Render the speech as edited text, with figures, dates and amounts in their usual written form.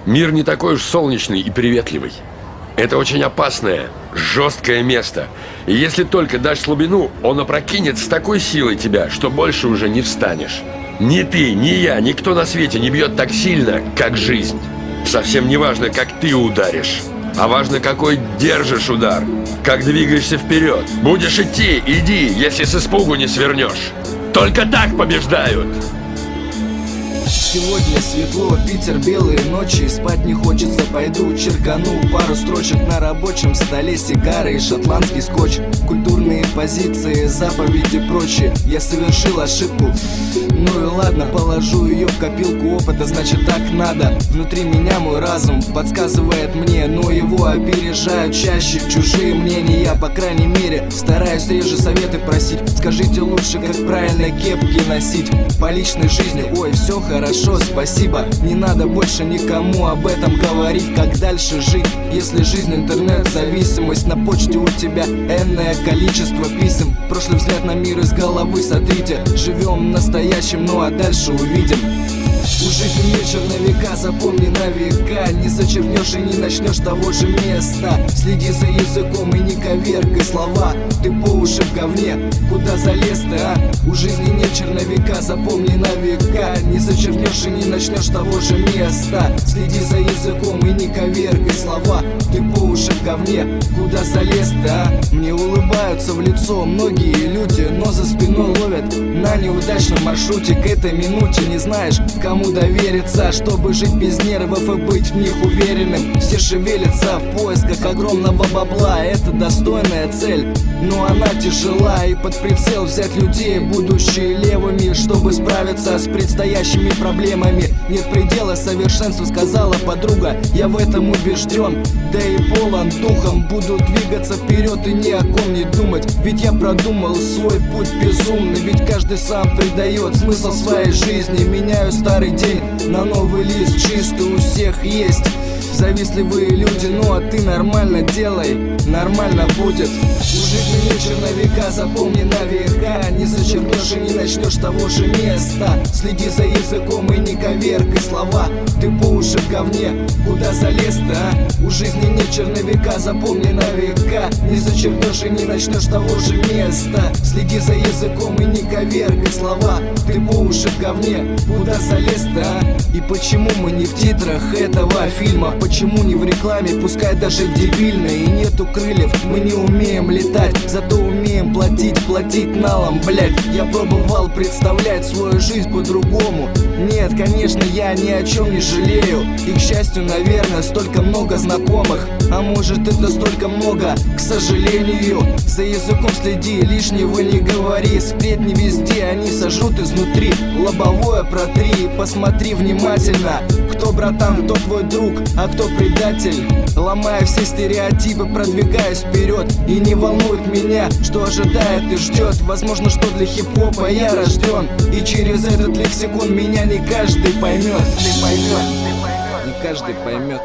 Мир не такой уж солнечный и приветливый. Это очень опасное, жесткое место. И если только дашь слабину, он опрокинет с такой силой тебя, что больше уже не встанешь. Ни ты, ни я, никто на свете не бьет так сильно, как жизнь. Совсем не важно, как ты ударишь, а важно, какой держишь удар, как двигаешься вперед. Будешь идти, иди, если с испугу не свернешь. Только так побеждают. Сегодня светло, Питер, белые ночи. Спать не хочется, пойду черкану пару строчек на рабочем столе. Сигары и шотландский скотч, культурные позиции, заповеди и прочее. Я совершил ошибку, ну и ладно, положу ее в копилку опыта, значит так надо. Внутри меня мой разум подсказывает мне, но его опережают чаще чужие мнения. Я, по крайней мере, стараюсь реже советы просить. Скажите лучше, как правильно кепки носить. По личной жизни, ой, все хорошо, спасибо. Не надо больше никому об этом говорить. Как дальше жить, если жизнь интернет-зависимость? На почте у тебя энное количество писем. Прошлый взгляд на мир из головы сотрите. Живем настоящим, ну а дальше увидим. У жизни вечер на века, запомни на века. Не зачернешь и не начнешь того же места. Следи за языком и не коверкай слова. Ты по уши в говне, куда залез-то, а? У жизни нет черновика, запомни на века. Не зачернешь и не начнешь того же места. Следи за языком и не коверкай слова. Ты по уши в говне, куда залез-то, а? Мне улыбаются в лицо многие люди, но за спиной ловят на неудачном маршруте. К этой минуте не знаешь, кому довериться, чтобы жить без нервов и быть в них уверенным. Все шевелятся в поисках огромного бабла. Это достойная цель, но она тяжела. И под прицел взять людей, будущие левыми, чтобы справиться с предстоящими проблемами. Нет предела совершенству, сказала подруга. Я в этом убежден, да и полон духом. Буду двигаться вперед и ни о ком не думать. Ведь я продумал свой путь безумный. Ведь каждый сам придает смысл своей жизни. Меняю старый день на новый лист чистый, у всех есть завистливые люди, ну а ты нормально делай, нормально будет. У жизни нет черновика, запомни на века. Не зачеркнешь и не начнешь того же места. Следи за языком и не коверкай слова. Ты по уши в говне, куда залез-то, а? У жизни нет черновика, запомни на века. Не зачеркнешь и не начнешь того же места. Следи за языком и не коверкай слова. Ты по уши в говне, куда залез-то, а? И почему мы не в титрах этого фильма? Почему не в рекламе, пускай даже в дебильной? И нету крыльев, мы не умеем летать, зато умеем платить налом, блять. Я пробовал представлять свою жизнь по-другому. Нет, конечно, я ни о чем не жалею. И, к счастью, наверное, столько много знакомых. А может, это столько много, к сожалению. За языком следи, лишнего не говори. Сплетни везде, они сожрут изнутри. Лобовое протри, посмотри внимательно. Кто братан, кто твой друг, а кто предатель. Ломая все стереотипы, продвигаясь вперед. И не волнует меня, что ожидает и ждет. Возможно, что для хип-хопа я рожден. И через этот лексикон меня не каждый поймет. Не каждый поймет.